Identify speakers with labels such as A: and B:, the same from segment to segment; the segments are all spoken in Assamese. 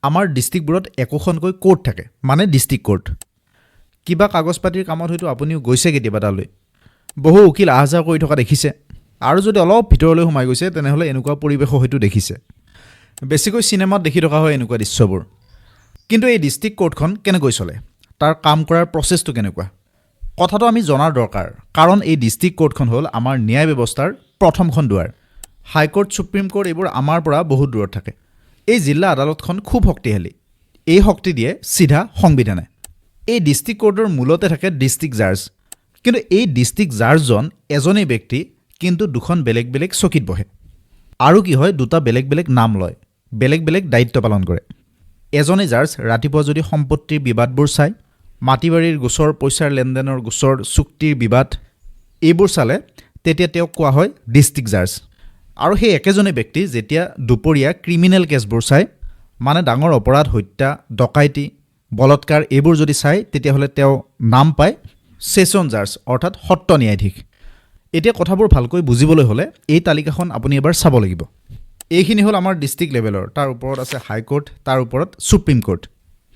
A: আমাৰ ডিষ্ট্ৰিক্টবোৰত একোখনকৈ কোৰ্ট থাকে, মানে ডিষ্ট্ৰিক্ট কোৰ্ট। কিবা কাগজ পাতিৰ কামত হয়তো আপুনিও গৈছে কেতিয়াবা তালৈ, বহু উকিল আহ যাহ কৰি থকা দেখিছে, আৰু যদি অলপ ভিতৰলৈ সোমাই গৈছে তেনেহ'লে এনেকুৱা পৰিৱেশো হয়তো দেখিছে। বেছিকৈ চিনেমাত দেখি থকা হয় এনেকুৱা দৃশ্যবোৰ। কিন্তু এই ডিষ্ট্ৰিক্ট কোৰ্টখন কেনেকৈ চলে, তাৰ কাম কৰাৰ প্ৰচেছটো কেনেকুৱা, কথাটো আমি জনাৰ দৰকাৰ। কাৰণ এই ডিষ্ট্ৰিক্ট কোৰ্টখন হ'ল আমাৰ ন্যায় ব্যৱস্থাৰ প্ৰথমখন দুৱাৰ। হাইকোৰ্ট, ছুপ্ৰিম কোৰ্ট এইবোৰ আমাৰ পৰা বহুত দূৰত থাকে। এই জিলা আদালতখন খুব শক্তিশালী। এই শক্তি দিয়ে চিধা সংবিধানে। এই ডিষ্ট্ৰিক্ট কোৰ্টৰ মূলতে থাকে ডিষ্ট্ৰিক্ট জাজ। কিন্তু এই ডিষ্ট্ৰিক্ট জাজজন এজনেই ব্যক্তি, কিন্তু দুখন বেলেগ বেলেগ চকীত বহে। আৰু কি হয়, দুটা বেলেগ বেলেগ নাম লয়, বেলেগ বেলেগ দায়িত্ব পালন কৰে। এজনে জাজ ৰাতিপুৱা যদি সম্পত্তিৰ বিবাদবোৰ চায়, মাটি বাৰীৰ গোচৰ, পইচাৰ লেনদেনৰ গোচৰ, চুক্তিৰ বিবাদ, এইবোৰ চালে তেতিয়া তেওঁক কোৱা হয় ডিষ্ট্ৰিক্ট জাজ। আৰু সেই একেজনে ব্যক্তি যেতিয়া দুপৰীয়া ক্ৰিমিনেল কেছবোৰ চায়, মানে ডাঙৰ অপৰাধ, হত্যা, ডকাইতি, বলৎকাৰ এইবোৰ যদি চায়, তেতিয়াহ'লে তেওঁ নাম পায় ছেছন জাজ, অৰ্থাৎ সত্ৰ ন্যায়াধীশ। এতিয়া কথাবোৰ ভালকৈ বুজিবলৈ হ'লে এই তালিকাখন আপুনি এবাৰ চাব লাগিব। এইখিনি হ'ল আমাৰ ডিষ্ট্ৰিক্ট লেভেলৰ, তাৰ ওপৰত আছে হাইকোৰ্ট, তাৰ ওপৰত ছুপ্ৰিম কোৰ্ট।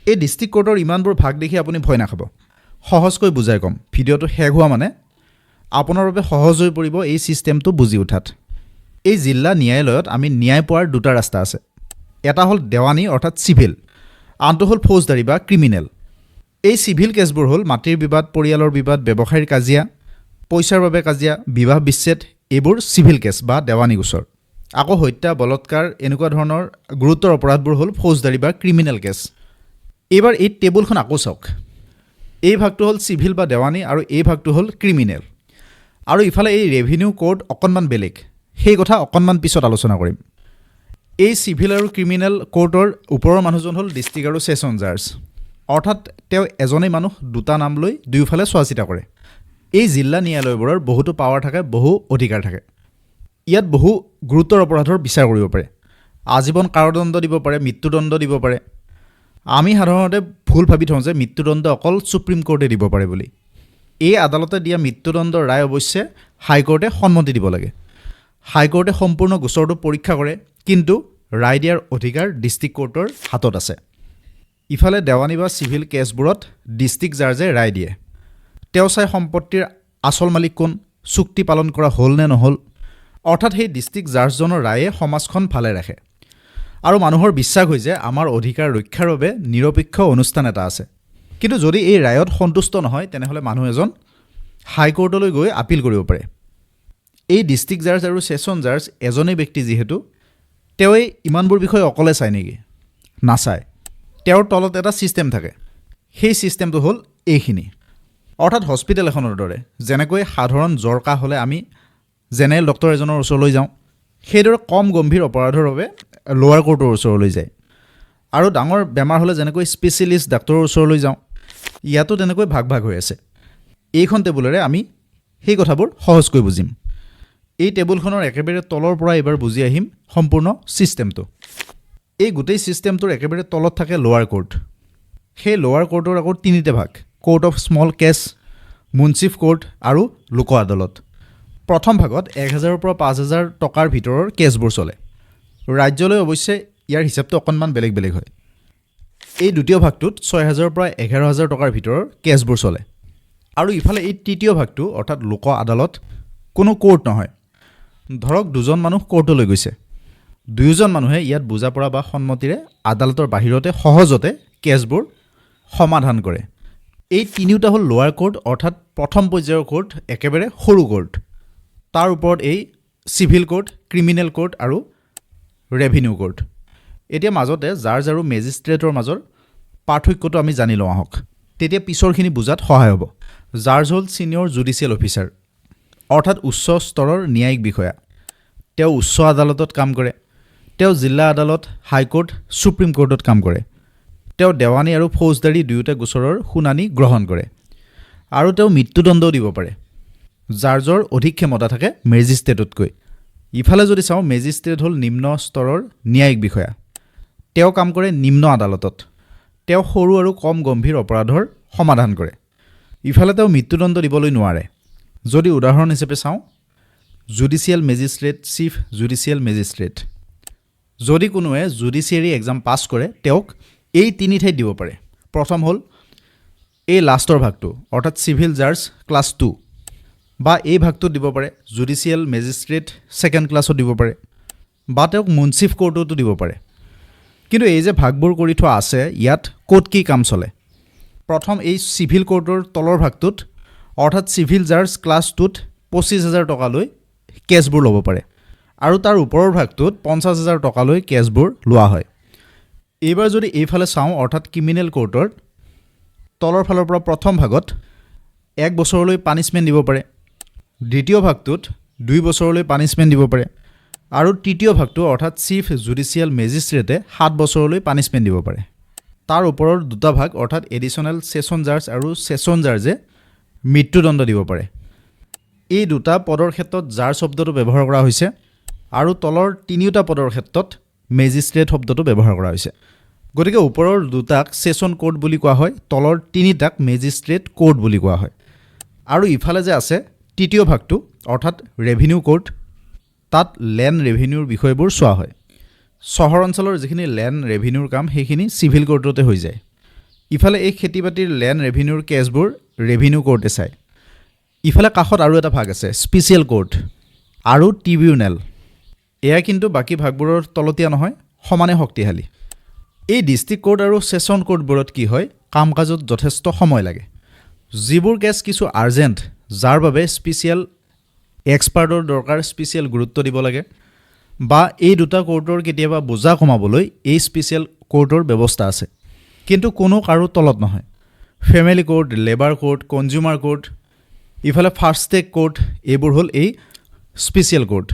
A: এই ডিষ্ট্ৰিক্ট কোৰ্টৰ ইমানবোৰ ভাগ দেখি আপুনি ভয় নাখাব, সহজকৈ বুজাই ক'ম। ভিডিঅ'টো শেষ হোৱা মানে আপোনাৰ বাবে সহজ হৈ পৰিব এই ছিষ্টেমটো বুজি উঠাত। এই জিলা ন্যায়ালয়ত আমি ন্যায় পোৱাৰ দুটা ৰাস্তা আছে। এটা হ'ল দেৱানী অৰ্থাৎ চিভিল, আনটো হ'ল ফৌজদাৰী বা ক্ৰিমিনেল। এই চিভিল কেছবোৰ হ'ল মাটিৰ বিবাদ, পৰিয়ালৰ বিবাদ, ব্যৱসায়ীৰ কাজিয়া, পইচাৰ বাবে কাজিয়া, বিবাহ বিচ্ছেদ, এইবোৰ চিভিল কেছ বা দেৱানী গোচৰ। আকৌ হত্যা, বলৎকাৰ এনেকুৱা ধৰণৰ গুৰুতৰ অপৰাধবোৰ হ'ল ফৌজদাৰী বা ক্ৰিমিনেল কেছ। এইবাৰ এই টেবুলখন আকৌ চাওক। এই ভাগটো হ'ল চিভিল বা দেৱানী আৰু এই ভাগটো হ'ল ক্ৰিমিনেল। আৰু ইফালে এই ৰেভিনিউ কোৰ্ট অকণমান বেলেগ, সেই কথা অকণমান পিছত আলোচনা কৰিম। এই চিভিল আৰু ক্ৰিমিনেল কোৰ্টৰ ওপৰৰ মানুহজন হ'ল ডিষ্ট্ৰিক্ট আৰু ছেছন জাজ, অৰ্থাৎ তেওঁ এজনেই মানুহ, দুটা নাম লৈ দুয়োফালে চোৱা চিতা কৰে। এই জিলা ন্যায়ালয়বোৰৰ বহুতো পাৱাৰ থাকে, বহু অধিকাৰ থাকে। ইয়াত বহু গুৰুতৰ অপৰাধৰ বিচাৰ কৰিব পাৰে, আজীৱন কাৰাদণ্ড দিব পাৰে, মৃত্যুদণ্ড দিব পাৰে। আমি সাধাৰণতে ভুল ভাবি থওঁ যে মৃত্যুদণ্ড অকল ছুপ্ৰিম কোৰ্টে দিব পাৰে বুলি। এই আদালতে দিয়া মৃত্যুদণ্ডৰ ৰায় অৱশ্যে হাইকোৰ্টে সন্মতি দিব লাগে। হাইকোৰ্টে সম্পূৰ্ণ গোচৰটো পৰীক্ষা কৰে, কিন্তু ৰায় দিয়াৰ অধিকাৰ ডিষ্ট্ৰিক্ট কোৰ্টৰ হাতত আছে। ইফালে দেৱানী বা চিভিল কেছবোৰত ডিষ্ট্ৰিক্ট জাজে ৰায় দিয়ে। তেওঁ চাই সম্পত্তিৰ আচল মালিক কোন, চুক্তি পালন কৰা হ'ল নে নহ'ল। অৰ্থাৎ সেই ডিষ্ট্ৰিক্ট জাজজনৰ ৰায়ে সমাজখন ভালে ৰাখে। আৰু মানুহৰ বিশ্বাস হৈ যে আমাৰ অধিকাৰ ৰক্ষাৰ বাবে নিৰপেক্ষ অনুষ্ঠান এটা আছে। কিন্তু যদি এই ৰায়ত সন্তুষ্ট নহয়, তেনেহ'লে মানুহ এজন হাইকোৰ্টলৈ গৈ আপিল কৰিব পাৰে। এই ডিষ্ট্ৰিক্ট জাজ আৰু ছেছন জাজ এজনেই ব্যক্তি যিহেতু, তেওঁই ইমানবোৰ বিষয় অকলে চায় নেকি? নাচায়। তেওঁৰ তলত এটা ছিষ্টেম থাকে। সেই ছিষ্টেমটো হ'ল এইখিনি। অৰ্থাৎ হস্পিটেল এখনৰ দৰে, যেনেকৈ সাধাৰণ জ্বৰ কাহ হ'লে আমি জেনেৰেল ডক্টৰ এজনৰ ওচৰলৈ যাওঁ, সেইদৰে কম গম্ভীৰ অপৰাধৰ বাবে লোৱাৰ কোৰ্টৰ ওচৰলৈ যায়। আৰু ডাঙৰ বেমাৰ হ'লে যেনেকৈ স্পেচিয়েলিষ্ট ডাক্তৰৰ ওচৰলৈ যাওঁ, ইয়াতো তেনেকৈ ভাগ ভাগ হৈ আছে। এইখন টেবুলেৰে আমি সেই কথাবোৰ সহজকৈ বুজিম। এই টেবুলখনৰ একেবাৰে তলৰ পৰা এইবাৰ বুজি আহিম সম্পূৰ্ণ ছিষ্টেমটো। এই গোটেই ছিষ্টেমটোৰ একেবাৰে তলত থাকে লোৱাৰ কোৰ্ট। সেই লোৱাৰ কোৰ্টৰ আকৌ তিনিটা ভাগ: কোৰ্ট অফ স্মল কেছ, মুন্সিফ কোৰ্ট আৰু লোক আদালত। প্ৰথম ভাগত 1,000ৰ পৰা 5,000 টকাৰ ভিতৰৰ কেছবোৰ চলে। ৰাজ্যলৈ অৱশ্যে ইয়াৰ হিচাপটো অকণমান বেলেগ বেলেগ হয়। এই দ্বিতীয় ভাগটোত 6,000ৰ পৰা 11,000 টকাৰ ভিতৰৰ কেছবোৰ চলে। আৰু ইফালে এই তৃতীয় ভাগটো অৰ্থাৎ লোক আদালত কোনো কোৰ্ট নহয়। ধৰক দুজন মানুহ কোৰ্টলৈ গৈছে, দুয়োজন মানুহে ইয়াত বুজা পৰা বা সন্মতিৰে আদালতৰ বাহিৰতে সহজতে কেছবোৰ সমাধান কৰে। এই তিনিওটা হ'ল লোৱাৰ কোৰ্ট, অৰ্থাৎ প্ৰথম পৰ্যায়ৰ কোৰ্ট, একেবাৰে সৰু কোৰ্ট। তাৰ ওপৰত এই চিভিল কোৰ্ট, ক্ৰিমিনেল কোৰ্ট আৰু ৰেভিনিউ কোৰ্ট। এতিয়া মাজতে জাজ আৰু মেজিষ্ট্ৰেটৰ মাজৰ পাৰ্থক্যটো আমি জানি লওঁ আহক, তেতিয়া পিছৰখিনি বুজাত সহায় হ'ব। জাজ হ'ল ছিনিয়ৰ জুডিচিয়েল অফিচাৰ, অৰ্থাৎ উচ্চ স্তৰৰ ন্যায়িক বিষয়া। তেওঁ উচ্চ আদালতত কাম কৰে। তেওঁ জিলা আদালত, হাইকোৰ্ট, ছুপ্ৰিম কোৰ্টত কাম কৰে। তেওঁ দেৱানী আৰু ফৌজদাৰী দুয়োটা গোচৰৰ শুনানি গ্ৰহণ কৰে। আৰু তেওঁ মৃত্যুদণ্ডও দিব পাৰে। জাজৰ অধিক ক্ষমতা থাকে মেজিষ্ট্ৰেটতকৈ। ইফালে যদি চাওঁ, মেজিষ্ট্ৰেট হ'ল নিম্ন স্তৰৰ ন্যায়িক বিষয়া। তেওঁ কাম কৰে নিম্ন আদালতত। তেওঁ সৰু আৰু কম গম্ভীৰ অপৰাধৰ সমাধান কৰে। ইফালে তেওঁ মৃত্যুদণ্ড দিবলৈ নোৱাৰে। যদি উদাহৰণ হিচাপে চাওঁ, judicial magistrate, chief judicial magistrate. যদি কোনোৱে জুডিচিয়াৰী এক্সাম পাছ কৰে তেওঁক এই তিনি ঠাইত দিব পাৰে। প্ৰথম হ'ল এই লাষ্টৰ ভাগটো অৰ্থাৎ চিভিল জাজ ক্লাছ 2 বা এই ভাগটোত দিব পাৰে, জুডিচিয়েল মেজিষ্ট্ৰেট ছেকেণ্ড ক্লাছত দিব পাৰে বা তেওঁক মুন্সিফ কোৰ্টতো দিব পাৰে। কিন্তু এই যে ভাগবোৰ কৰি থোৱা আছে ইয়াত ক'ত কি কাম চলে। প্ৰথম এই চিভিল কোৰ্টৰ তলৰ ভাগটোত অৰ্থাৎ চিভিল জাজ ক্লাছ 2ত 25,000 টকালৈ কেছবোৰ ল'ব পাৰে আৰু তাৰ ওপৰৰ ভাগটোত 50,000 টকালৈ কেছবোৰ লোৱা হয়। এইবাৰ যদি এইফালে চাওঁ অৰ্থাৎ ক্ৰিমিনেল কোৰ্টৰ তলৰ ফালৰ পৰা প্ৰথম ভাগত 1 বছৰলৈ পানিছমেণ্ট দিব পাৰে, দ্বিতীয় ভাগটোত 2 বছৰলৈ পানিছমেণ্ট দিব পাৰে আৰু তৃতীয় ভাগটো অৰ্থাৎ চিফ জুডিচিয়েল মেজিষ্ট্ৰেটে 7 বছৰলৈ পানিছমেণ্ট দিব পাৰে। তাৰ ওপৰৰ দুটা ভাগ অৰ্থাৎ এডিশ্যনেল ছেছন জাজ আৰু ছেছন জাজে মৃত্যুদণ্ড দিব পাৰে। এই দুটা পদৰ ক্ষেত্ৰত জাজ শব্দটো ব্যৱহাৰ কৰা হৈছে আৰু তলৰ তিনিওটা পদৰ ক্ষেত্ৰত মেজিষ্ট্ৰেট শব্দটো ব্যৱহাৰ কৰা হৈছে। গতিকে ওপৰৰ দুটাক ছেছন কোৰ্ট বুলি কোৱা হয়, তলৰ তিনিটাক মেজিষ্ট্ৰেট কোৰ্ট বুলি কোৱা হয়। আৰু ইফালে যে আছে তৃতীয় ভাগটো অৰ্থাৎ ৰেভিনিউ কোৰ্ট, তাত লেণ্ড ৰেভিনিউৰ বিষয়বোৰ চোৱা হয়। চহৰ অঞ্চলৰ যিখিনি লেণ্ড ৰেভিনিউৰ কাম সেইখিনি চিভিল কোৰ্টতে হৈ যায়। ইফালে এই খেতি বাতিৰ লেণ্ড ৰেভিনিউৰ কেছবোৰ ৰেভিনিউ কোৰ্টে চায়। ইফালে কাষত আৰু এটা ভাগ আছে স্পেচিয়েল কোৰ্ট আৰু ট্ৰিবিউনেল। এয়া কিন্তু বাকী ভাগবোৰৰ তলতীয়া নহয়, সমানে শক্তিশালী। এই ডিষ্ট্ৰিক্ট কোৰ্ট আৰু ছেছন কোৰ্টবোৰত কি হয়, কাম কাজত যথেষ্ট সময় লাগে। যিবোৰ কেছ কিছু আৰ্জেণ্ট, যাৰ বাবে স্পেচিয়েল এক্সপাৰ্টৰ দৰকাৰ, স্পেচিয়েল গুৰুত্ব দিব লাগে, বা এই দুটা কোৰ্টৰ কেতিয়াবা বোজা কমাবলৈ এই স্পেচিয়েল কোৰ্টৰ ব্যৱস্থা আছে। কিন্তু কোনো কাৰো তলত নহয়। Family court, labour court, consumer court, ইফালে ফাৰ্ষ্ট টেক কোৰ্ট, এইবোৰ হ'ল এই স্পেচিয়েল কোৰ্ট।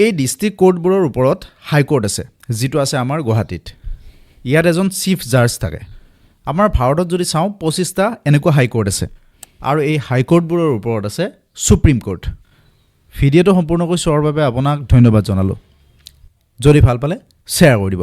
A: এই ডিষ্ট্ৰিক্ট কোৰ্টবোৰৰ ওপৰত হাইকোৰ্ট আছে, যিটো আছে আমাৰ গুৱাহাটীত। ইয়াত এজন চিফ জাজ থাকে। আমাৰ ভাৰতত যদি চাওঁ 25টা এনেকুৱা হাইকোৰ্ট আছে আৰু এই হাইকোৰ্টবোৰৰ ওপৰত আছে সুপ্ৰিম কোৰ্ট। ভিডিঅ'টো সম্পূৰ্ণকৈ চোৱাৰ বাবে আপোনাক ধন্যবাদ জনালোঁ। যদি ভাল পালে শ্বেয়াৰ কৰি দিব।